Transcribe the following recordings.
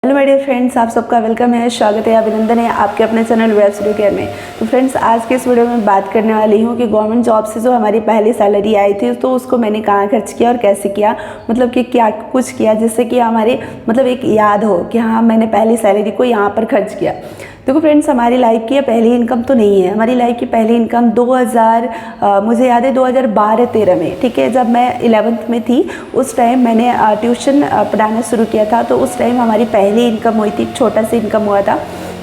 Hello my dear friends, आप सबका welcome है, स्वागत है, अभिनंदन है आपके अपने चैनल वेब स्टूडियो केयर में। तो फ्रेंड्स, आज के इस वीडियो में बात करने वाली हूँ कि गवर्नमेंट जॉब से जो हमारी पहली सैलरी आई थी तो उसको मैंने कहाँ खर्च किया और कैसे किया, मतलब कि क्या कुछ किया जिससे कि हमारे मतलब एक याद हो कि हाँ मैंने पहली सैलरी को यहाँ पर खर्च किया। देखो फ्रेंड्स, हमारी लाइफ की पहली इनकम तो नहीं है। हमारी लाइफ की पहली इनकम 2000 मुझे याद है 2012-13 में, ठीक है, जब मैं 11th में थी उस टाइम मैंने ट्यूशन पढ़ाना शुरू किया था। तो उस टाइम हमारी पहली इनकम हुई थी, छोटा सा इनकम हुआ था।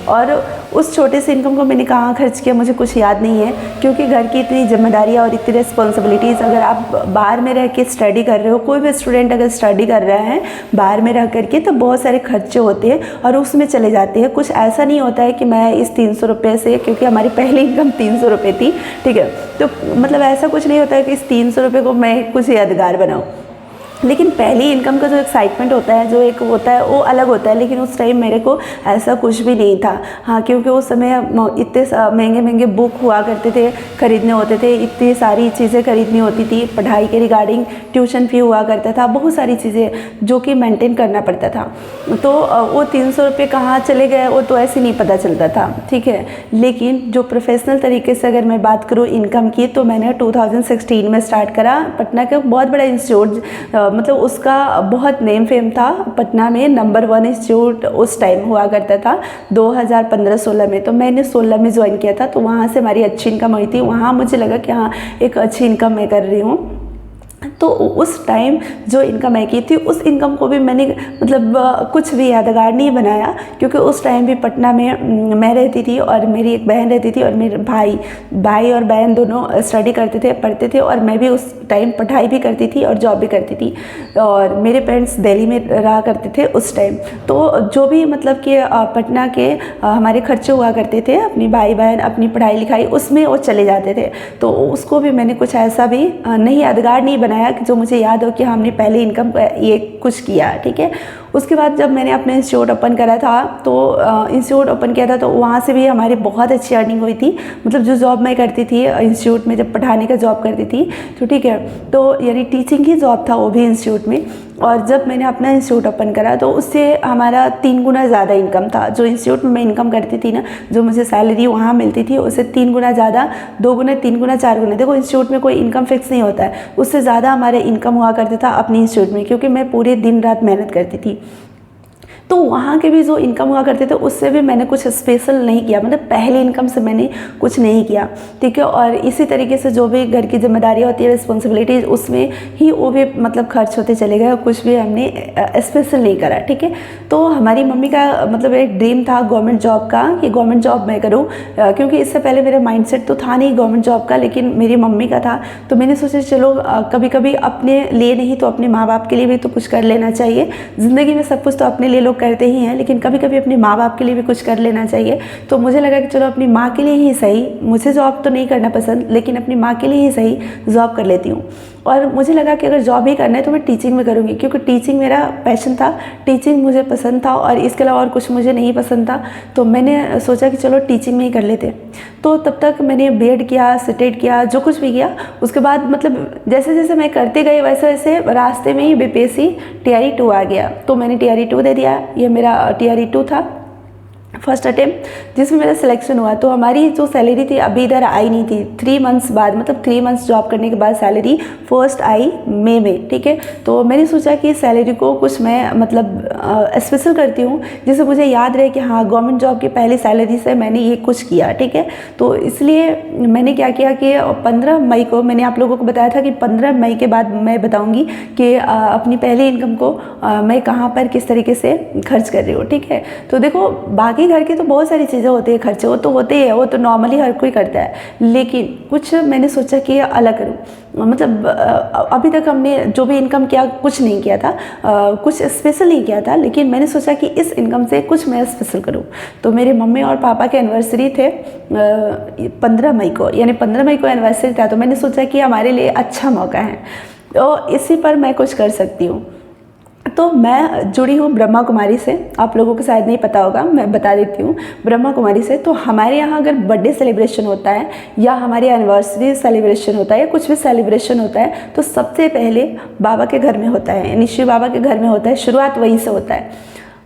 और उस छोटे से इनकम को मैंने कहाँ खर्च किया मुझे कुछ याद नहीं है, क्योंकि घर की इतनी जिम्मेदारियाँ और इतनी रिस्पॉन्सिबिलिटीज़। अगर आप बाहर में रह के स्टडी कर रहे हो, कोई भी स्टूडेंट अगर स्टडी कर रहा है बाहर में रह करके, तो बहुत सारे खर्चे होते हैं और उसमें चले जाते हैं। कुछ ऐसा नहीं होता है कि मैं इस 300 रुपये से, क्योंकि हमारी पहली इनकम 300 रुपये थी, ठीक है, तो मतलब ऐसा कुछ नहीं होता है कि इस 300 रुपये को मैं कुछ यादगार बनाऊँ। लेकिन पहली इनकम का जो एक्साइटमेंट होता है, जो एक होता है, वो अलग होता है। लेकिन उस टाइम मेरे को ऐसा कुछ भी नहीं था, हाँ, क्योंकि उस समय इतने महंगे महंगे बुक हुआ करते थे, ख़रीदने होते थे, इतनी सारी चीज़ें खरीदनी होती थी, पढ़ाई के रिगार्डिंग ट्यूशन फ़ी हुआ करता था, बहुत सारी चीज़ें जो कि मेंटेन करना पड़ता था। तो वो 300 रुपये कहाँ चले गए वो तो ऐसे नहीं पता चलता था, ठीक है। लेकिन जो प्रोफेशनल तरीके से अगर मैं बात करूँ इनकम की, तो मैंने 2016 में स्टार्ट करा। पटना का बहुत बड़ा इंस्टीट्यूट, मतलब उसका बहुत नेम फेम था, पटना में नंबर 1 इंस्टीट्यूट उस टाइम हुआ करता था 2015-16 में। तो मैंने 16 में ज्वाइन किया था, तो वहाँ से हमारी अच्छी इनकम हुई थी। वहाँ मुझे लगा कि हाँ एक अच्छी इनकम मैं कर रही हूँ। तो उस टाइम जो इनकम मैं की थी, उस इनकम को भी मैंने मतलब कुछ भी यादगार नहीं बनाया, क्योंकि उस टाइम भी पटना में मैं रहती थी और मेरी एक बहन रहती थी, और मेरे भाई और बहन दोनों स्टडी करते थे, पढ़ते थे, और मैं भी उस टाइम पढ़ाई भी करती थी और जॉब भी करती थी। और मेरे पेरेंट्स दिल्ली में रहा करते थे उस टाइम। तो जो भी मतलब कि पटना के हमारे खर्चे हुआ करते थे, अपनी भाई बहन अपनी पढ़ाई लिखाई उसमें वो चले जाते थे। तो उसको भी मैंने कुछ ऐसा भी नहीं यादगार नहीं बनाया कि जो मुझे याद हो कि हमने पहले इनकम ये कुछ किया, ठीक है। उसके बाद जब मैंने अपना इंस्टीट्यूट ओपन करा था, तो इंस्टीट्यूट ओपन किया था, तो वहाँ से भी हमारी बहुत अच्छी अर्निंग हुई थी। मतलब जो जॉब मैं करती थी इंस्टीट्यूट में, जब पढ़ाने का जॉब करती थी, तो ठीक है, तो यानी टीचिंग की जॉब था वो भी इंस्टीट्यूट में। और जब मैंने अपना इंस्टीट्यूट ओपन करा, तो उससे हमारा 3 गुना ज़्यादा इनकम था। जो इंस्टीट्यूट में मैं इनकम करती थी ना, जो मुझे सैलरी वहाँ मिलती थी, उससे 3 गुना ज़्यादा, 2 गुना, 3 गुना, 4 गुना। देखो इंस्टीट्यूट में कोई इनकम फिक्स नहीं होता है, उससे ज़्यादा हमारे इनकम हुआ करता था अपने इंस्टीट्यूट में, क्योंकि मैं पूरे दिन रात मेहनत करती थी। तो वहाँ के भी जो इनकम हुआ करते थे उससे भी मैंने कुछ स्पेशल नहीं किया, मतलब पहली इनकम से मैंने कुछ नहीं किया, ठीक है। और इसी तरीके से जो भी घर की जिम्मेदारियाँ होती है, रिस्पॉन्सिबिलिटीज़, उसमें ही वो भी मतलब खर्च होते चले गए, कुछ भी हमने स्पेशल नहीं करा, ठीक है। तो हमारी मम्मी का मतलब एक ड्रीम था गवर्नमेंट जॉब का, कि गवर्नमेंट जॉब मैं करूँ, क्योंकि इससे पहले मेरा माइंडसेट तो था नहीं गवर्नमेंट जॉब का, लेकिन मेरी मम्मी का था। तो मैंने सोचा चलो कभी कभी अपने लिए नहीं तो अपने माँ बाप के लिए भी तो कुछ कर लेना चाहिए। ज़िंदगी में सब कुछ तो अपने लिए लोग करते ही हैं, लेकिन कभी कभी अपने माँ बाप के लिए भी कुछ कर लेना चाहिए। तो मुझे लगा कि चलो अपनी माँ के लिए ही सही, मुझे जॉब तो नहीं करना पसंद, लेकिन अपनी माँ के लिए ही सही जॉब कर लेती हूँ। और मुझे लगा कि अगर जॉब ही करना है तो मैं टीचिंग में करूँगी, क्योंकि टीचिंग मेरा पैशन था, टीचिंग मुझे पसंद था, और इसके अलावा और कुछ मुझे नहीं पसंद था। तो मैंने सोचा कि चलो टीचिंग में ही कर लेते। तो तब तक मैंने बीएड किया, सीटेट किया, जो कुछ भी किया। उसके बाद मतलब जैसे जैसे मैं करते गई वैसे वैसे रास्ते में ही बीपीएससी TRE 2 आ गया। तो मैंने TRE 2 दे दिया। ये मेरा TRE 2 था, फर्स्ट अटेम्प्ट, जिसमें मेरा सिलेक्शन हुआ। तो हमारी जो सैलरी थी अभी इधर आई नहीं थी, 3 मंथ्स बाद, मतलब 3 मंथ्स जॉब करने के बाद सैलरी फर्स्ट आई मई में, ठीक है। तो मैंने सोचा कि सैलरी को कुछ मैं मतलब स्पेशल करती हूँ, जिससे मुझे याद रहे कि हाँ गवर्नमेंट जॉब की पहली सैलरी से मैंने ये कुछ किया, ठीक है। तो इसलिए मैंने क्या किया कि 15 मई को, मैंने आप लोगों को बताया था कि 15 मई के बाद मैं बताऊँगी कि अपनी पहली इनकम को मैं कहाँ पर किस तरीके से खर्च कर रही हूँ, ठीक है। तो देखो बाकी घर की तो बहुत सारी चीज़ें होती है, खर्चे वो तो होते ही है, वो तो नॉर्मली हर कोई करता है। लेकिन कुछ मैंने सोचा कि अलग करूँ, मतलब अभी तक हमने जो भी इनकम किया कुछ नहीं किया था, कुछ स्पेशल नहीं किया था, लेकिन मैंने सोचा कि इस इनकम से कुछ मैं स्पेशल करूँ। तो मेरे मम्मी और पापा के एनिवर्सरी थे 15 मई को, यानी 15 मई को एनिवर्सरी था। तो मैंने सोचा कि हमारे लिए अच्छा मौका है, तो इसी पर मैं कुछ कर सकती हूँ। तो मैं जुड़ी हूँ ब्रह्मा कुमारी से, आप लोगों को शायद नहीं पता होगा, मैं बता देती हूँ ब्रह्मा कुमारी से। तो हमारे यहाँ अगर बर्थडे सेलिब्रेशन होता है, या हमारी एनिवर्सरी सेलिब्रेशन होता है, या कुछ भी सेलिब्रेशन होता है, तो सबसे पहले बाबा के घर में होता है, यानी शिव बाबा के घर में होता है, शुरुआत वहीं से होता है।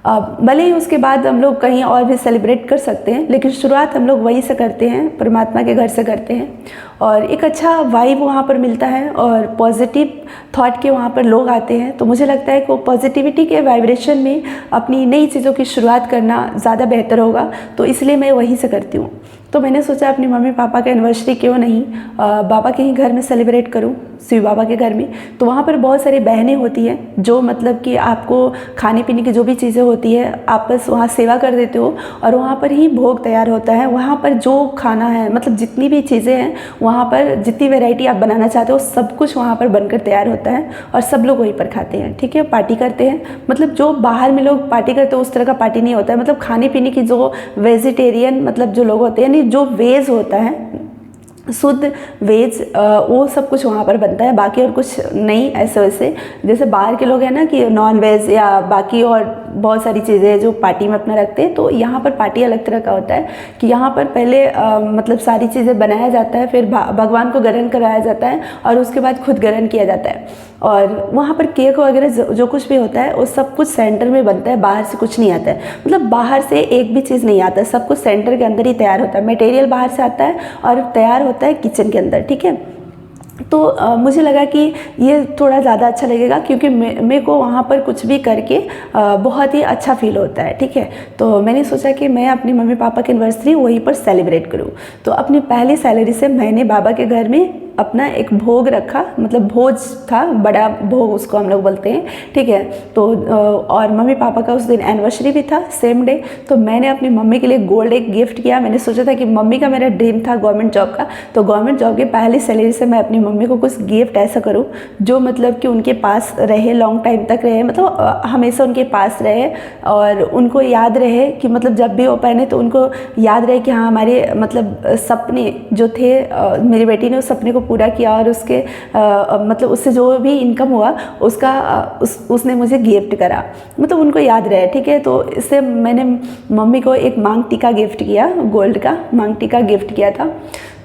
भले ही उसके बाद हम लोग कहीं और भी सेलिब्रेट कर सकते हैं, लेकिन शुरुआत हम लोग वहीं से करते हैं, परमात्मा के घर से करते हैं। और एक अच्छा वाइब वहाँ पर मिलता है और पॉजिटिव थॉट के वहाँ पर लोग आते हैं। तो मुझे लगता है कि वो पॉजिटिविटी के वाइब्रेशन में अपनी नई चीज़ों की शुरुआत करना ज़्यादा बेहतर होगा, तो इसलिए मैं वहीं से करती हूँ। तो मैंने सोचा अपनी मम्मी पापा का एनिवर्सरी क्यों नहीं बाबा के ही घर में सेलिब्रेट करूं, शिव बाबा के घर में। तो वहाँ पर बहुत सारी बहनें होती हैं जो मतलब कि आपको खाने पीने की जो भी चीज़ें होती है आप बस वहाँ सेवा कर देते हो और वहाँ पर ही भोग तैयार होता है। वहाँ पर जो खाना है मतलब जितनी भी चीज़ें हैं वहाँ पर जितनी वैरायटी आप बनाना चाहते हो सब कुछ वहाँ पर बनकर तैयार होता है और सब लोग वहीं पर खाते हैं, ठीक है, पार्टी करते हैं। मतलब जो बाहर में लोग पार्टी करते हैं उस तरह का पार्टी नहीं होता है। मतलब खाने पीने की जो वेजिटेरियन मतलब जो लोग होते हैं, जो वेज होता है, शुद्ध वेज, वो सब कुछ वहाँ पर बनता है, बाकी और कुछ नहीं। ऐसे वैसे जैसे बाहर के लोग हैं ना कि नॉन वेज या बाकी और बहुत सारी चीज़ें जो पार्टी में अपना रखते हैं, तो यहाँ पर पार्टी अलग तरह का होता है कि यहाँ पर पहले मतलब सारी चीज़ें बनाया जाता है, फिर भगवान को ग्रहण कराया जाता है और उसके बाद खुद ग्रहण किया जाता है। और वहाँ पर केक वगैरह जो कुछ भी होता है वो सब कुछ सेंटर में बनता है, बाहर से कुछ नहीं आता है। मतलब बाहर से एक भी चीज़ नहीं आता है, सब कुछ सेंटर के अंदर ही तैयार होता है। मटेरियल बाहर से आता है और तैयार होता है किचन के अंदर, ठीक है। तो मुझे लगा कि ये थोड़ा ज़्यादा अच्छा लगेगा क्योंकि मेरे को वहाँ पर कुछ भी करके बहुत ही अच्छा फील होता है, ठीक है। तो मैंने सोचा कि मैं अपनी मम्मी पापा की एनिवर्सरी वहीं पर सेलिब्रेट करूँ। तो अपनी पहली सैलरी से मैंने बाबा के घर में अपना एक भोग रखा, मतलब भोज था, बड़ा भोग उसको हम लोग बोलते हैं, ठीक है। तो और मम्मी पापा का उस दिन एनिवर्सरी भी था, सेम डे। तो मैंने अपनी मम्मी के लिए गोल्ड एक गिफ्ट किया। मैंने सोचा था कि मम्मी का मेरा ड्रीम था गवर्नमेंट जॉब का, तो गवर्नमेंट जॉब की पहली सैलरी से मैं अपनी मम्मी को कुछ गिफ्ट ऐसा करूँ जो मतलब कि उनके पास रहे, लॉन्ग टाइम तक रहे, मतलब हमेशा उनके पास रहे और उनको याद रहे कि मतलब जब भी वो पहने तो उनको याद रहे कि हाँ हमारे मतलब सपने जो थे, मेरी बेटी ने उस सपने को पूरा किया और उसके मतलब उससे जो भी इनकम हुआ उसका उसने मुझे गिफ्ट करा, मतलब उनको याद रहे, ठीक है। तो इससे मैंने मम्मी को एक मांग टीका गिफ्ट किया, गोल्ड का मांग टीका गिफ्ट किया था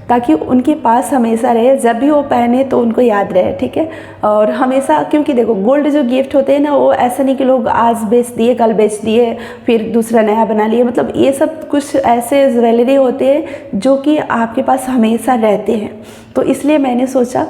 ताकि उनके पास हमेशा रहे, जब भी वो पहने तो उनको याद रहे, ठीक है। और हमेशा, क्योंकि देखो गोल्ड जो गिफ्ट होते हैं ना वो ऐसा नहीं कि लोग आज बेच दिए कल बेच दिए फिर दूसरा नया बना लिए, मतलब ये सब कुछ ऐसे ज्वेलरी होते हैं जो कि आपके पास हमेशा रहते हैं। तो इसलिए मैंने सोचा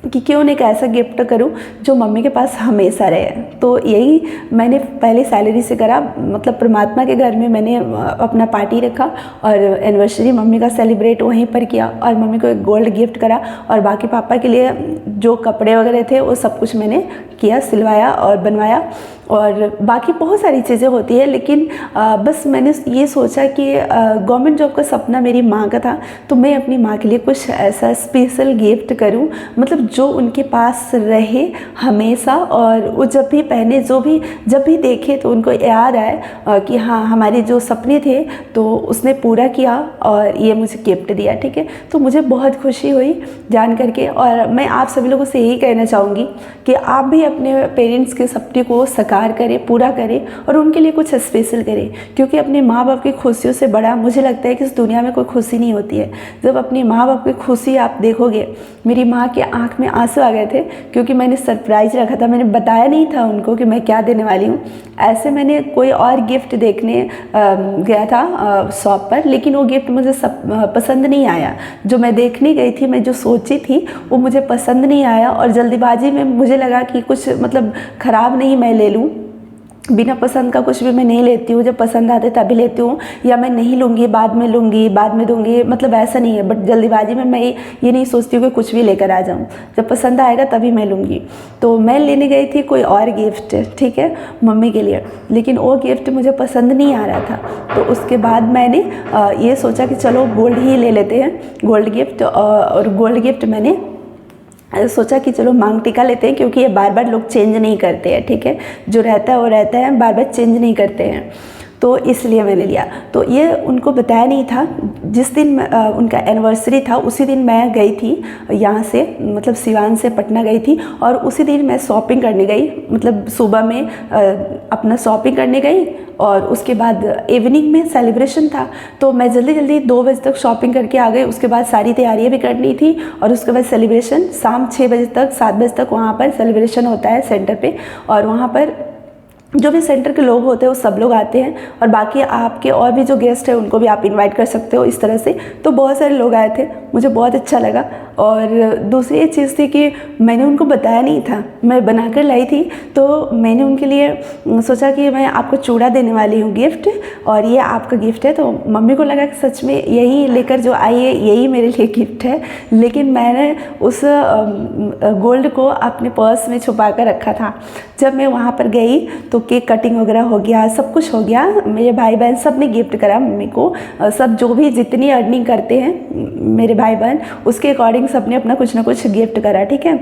कि क्यों एक ऐसा गिफ्ट करूं जो मम्मी के पास हमेशा रहे। तो यही मैंने पहली सैलरी से करा, मतलब परमात्मा के घर में मैंने अपना पार्टी रखा और एनिवर्सरी मम्मी का सेलिब्रेट वहीं पर किया और मम्मी को एक गोल्ड गिफ्ट करा और बाकी पापा के लिए जो कपड़े वगैरह थे वो सब कुछ मैंने किया, सिलवाया और बनवाया। और बाकी बहुत सारी चीज़ें होती है, लेकिन बस मैंने ये सोचा कि गवर्नमेंट जॉब का सपना मेरी माँ का था, तो मैं अपनी माँ के लिए कुछ ऐसा स्पेशल गिफ्ट करूं, मतलब जो उनके पास रहे हमेशा और वो जब भी पहने, जब भी देखे तो उनको याद आए कि हाँ हमारे जो सपने थे तो उसने पूरा किया और ये मुझे गिफ्ट दिया, ठीक है। तो मुझे बहुत खुशी हुई जान करके और मैं आप सभी लोगों से यही कहना चाहूँगी कि आप भी अपने पेरेंट्स के सपने को साकार करें, पूरा करें और उनके लिए कुछ स्पेशल करें, क्योंकि अपने माँ बाप की खुशियों से बड़ा मुझे लगता है कि इस दुनिया में कोई खुशी नहीं होती है। जब अपने माँ बाप की खुशी आप देखोगे, मेरी माँ के आँख में आंसू आ गए थे क्योंकि मैंने सरप्राइज रखा था, मैंने बताया नहीं था उनको कि मैं क्या देने वाली हूँ। ऐसे मैंने कोई और गिफ्ट देखने गया था शॉप पर, लेकिन वो गिफ्ट मुझे पसंद नहीं आया। जो मैं देखने गई थी, मैं जो सोची थी वो मुझे पसंद नहीं आया और जल्दीबाजी में मुझे लगा कि कुछ मतलब ख़राब नहीं मैं ले लूँ। बिना पसंद का कुछ भी मैं नहीं लेती हूँ, जब पसंद आते तभी लेती हूँ, या मैं नहीं लूँगी बाद में लूँगी, बाद में दूँगी, मतलब ऐसा नहीं है। बट जल्दीबाजी में मैं ये नहीं सोचती हूँ कि कुछ भी लेकर आ जाऊँ, जब पसंद आएगा तभी मैं लूँगी। तो मैं लेने गई थी कोई और गिफ्ट, ठीक है, मम्मी के लिए, लेकिन वो गिफ्ट मुझे पसंद नहीं आ रहा था। तो उसके बाद मैंने ये सोचा कि चलो गोल्ड ही ले लेते हैं, गोल्ड गिफ्ट। और गोल्ड गिफ्ट मैंने सोचा कि चलो मांग टीका लेते हैं, क्योंकि ये बार बार लोग चेंज नहीं करते हैं, ठीक है, जो रहता है वो रहता है, बार बार चेंज नहीं करते हैं, तो इसलिए मैंने लिया। तो ये उनको बताया नहीं था। जिस दिन उनका एनिवर्सरी था उसी दिन मैं गई थी यहाँ से, मतलब सिवान से पटना गई थी और उसी दिन मैं शॉपिंग करने गई, मतलब सुबह में अपना शॉपिंग करने गई और उसके बाद इवनिंग में सेलिब्रेशन था। तो मैं जल्दी जल्दी 2 बजे तक शॉपिंग करके आ गई। उसके बाद सारी तैयारियाँ भी करनी थी और उसके बाद सेलिब्रेशन शाम 6 बजे तक, 7 बजे तक वहाँ पर सेलिब्रेशन होता है सेंटर पे। और वहाँ पर जो भी सेंटर के लोग होते हैं वो सब लोग आते हैं, और बाकी आपके और भी जो गेस्ट हैं उनको भी आप इनवाइट कर सकते हो इस तरह से। तो बहुत सारे लोग आए थे, मुझे बहुत अच्छा लगा। और दूसरी एक चीज़ थी कि मैंने उनको बताया नहीं था, मैं बनाकर लाई थी। तो मैंने उनके लिए सोचा कि मैं आपको चूड़ा देने वाली हूँ गिफ्ट, और ये आपका गिफ्ट है। तो मम्मी को लगा कि सच में यही लेकर जो आई है यही मेरे लिए गिफ्ट है, लेकिन मैंने उस गोल्ड को अपने पर्स में छुपा कर रखा था। जब मैं वहाँ पर गई तो केक कटिंग वगैरह हो गया, सब कुछ हो गया। मेरे भाई बहन सब ने गिफ्ट करा मम्मी को, सब जो भी जितनी अर्निंग करते हैं मेरे भाई बहन उसके अकॉर्डिंग सब ने अपना कुछ ना कुछ गिफ्ट करा, ठीक है।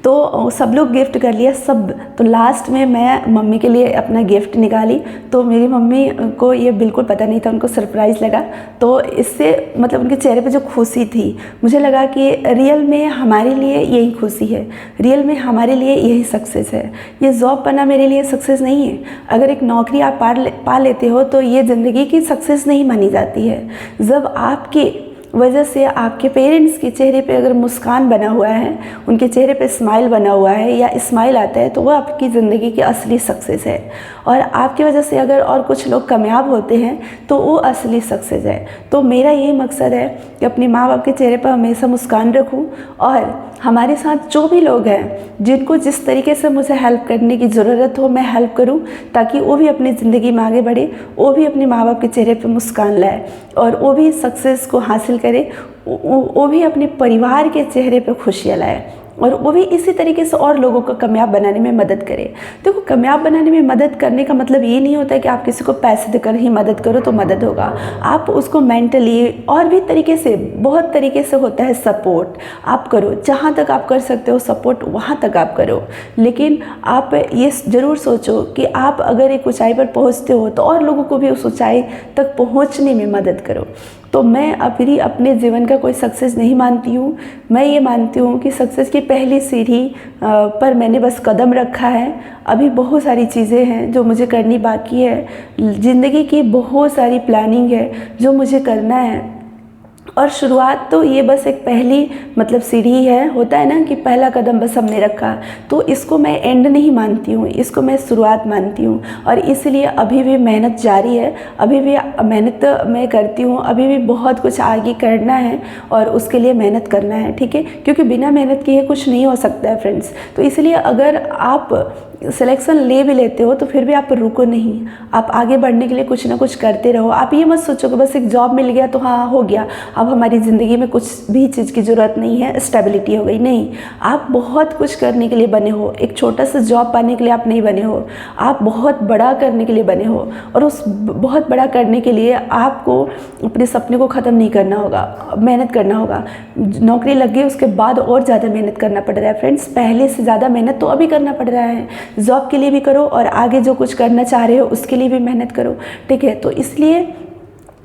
तो सब लोग गिफ्ट कर लिया सब। तो लास्ट में मैं मम्मी के लिए अपना गिफ्ट निकाली, तो मेरी मम्मी को ये बिल्कुल पता नहीं था, उनको सरप्राइज़ लगा। तो इससे मतलब उनके चेहरे पे जो खुशी थी, मुझे लगा कि रियल में हमारे लिए यही खुशी है, रियल में हमारे लिए यही सक्सेस है। ये जॉब पाना मेरे लिए सक्सेस नहीं है। अगर एक नौकरी आप पा लेते हो तो ये ज़िंदगी की सक्सेस नहीं मानी जाती है। जब आपके वजह से आपके पेरेंट्स के चेहरे पे अगर मुस्कान बना हुआ है, उनके चेहरे पे स्माइल बना हुआ है या स्माइल आता है, तो वो आपकी ज़िंदगी की असली सक्सेस है। और आपकी वजह से अगर और कुछ लोग कामयाब होते हैं तो वो असली सक्सेस है। तो मेरा यही मकसद है कि अपने माँ बाप के चेहरे पर हमेशा मुस्कान रखूँ, और हमारे साथ जो भी लोग हैं जिनको जिस तरीके से मुझे हेल्प करने की ज़रूरत हो मैं हेल्प करूं, ताकि वो भी अपनी ज़िंदगी में आगे बढ़े, वो भी अपने माँ बाप के चेहरे पे मुस्कान लाए और वो भी सक्सेस को हासिल करे, वो भी अपने परिवार के चेहरे पे खुशियाँ लाए, और वो भी इसी तरीके से और लोगों को कामयाब बनाने में मदद करे। देखो, कामयाब बनाने में मदद करने का मतलब ये नहीं होता है कि आप किसी को पैसे देकर ही मदद करो तो मदद होगा। आप उसको मेंटली और भी तरीके से, बहुत तरीके से होता है सपोर्ट, आप करो। जहाँ तक आप कर सकते हो सपोर्ट वहाँ तक आप करो, लेकिन आप ये ज़रूर सोचो कि आप अगर एक ऊंचाई पर पहुँचते हो तो और लोगों को भी उस ऊंचाई तक पहुँचने में मदद करो। तो मैं अभी अपने जीवन का कोई सक्सेस नहीं मानती हूँ। मैं ये मानती हूँ कि सक्सेस की पहली सीढ़ी पर मैंने बस कदम रखा है। अभी बहुत सारी चीज़ें हैं जो मुझे करनी बाकी है। ज़िंदगी की बहुत सारी प्लानिंग है जो मुझे करना है, और शुरुआत तो ये बस एक पहली मतलब सीढ़ी है। होता है ना कि पहला कदम बस हमने रखा, तो इसको मैं एंड नहीं मानती हूँ, इसको मैं शुरुआत मानती हूँ। और इसलिए अभी भी मेहनत जारी है, अभी भी मेहनत मैं करती हूँ, अभी भी बहुत कुछ आगे करना है और उसके लिए मेहनत करना है, ठीक है। क्योंकि बिना मेहनत किए कुछ नहीं हो सकता है फ्रेंड्स। तो इसलिए अगर आप सिलेक्शन ले भी लेते हो तो फिर भी आप रुको नहीं, आप आगे बढ़ने के लिए कुछ ना कुछ करते रहो। आप ये मत सोचो कि बस एक जॉब मिल गया तो हाँ हो गया, अब हमारी ज़िंदगी में कुछ भी चीज़ की ज़रूरत नहीं है, स्टेबिलिटी हो गई। नहीं, आप बहुत कुछ करने के लिए बने हो। एक छोटा सा जॉब पाने के लिए आप नहीं बने हो, आप बहुत बड़ा करने के लिए बने हो। और उस बहुत बड़ा करने के लिए आपको अपने सपने को ख़त्म नहीं करना होगा, मेहनत करना होगा। नौकरी लग गई उसके बाद और ज़्यादा मेहनत करना पड़ रहा है फ्रेंड्स, पहले से ज़्यादा मेहनत तो अभी करना पड़ रहा है। जॉब के लिए भी करो और आगे जो कुछ करना चाह रहे हो उसके लिए भी मेहनत करो, ठीक है। तो इसलिए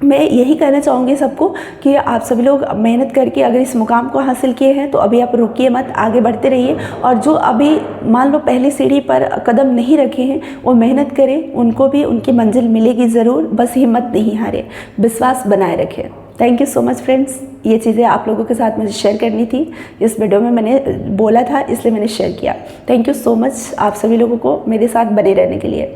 मैं यही कहना चाहूँगी सबको कि आप सभी लोग मेहनत करके अगर इस मुकाम को हासिल किए हैं तो अभी आप रुकिए मत, आगे बढ़ते रहिए। और जो अभी मान लो पहली सीढ़ी पर कदम नहीं रखे हैं वो मेहनत करें, उनको भी उनकी मंजिल मिलेगी ज़रूर। बस हिम्मत नहीं हारे, विश्वास बनाए रखें। Thank you so much friends, ये चीज़ें आप लोगों के साथ मुझे शेयर करनी थी। इस वीडियो में मैंने बोला था इसलिए मैंने शेयर किया। थैंक यू सो मच आप सभी लोगों को मेरे साथ बने रहने के लिए।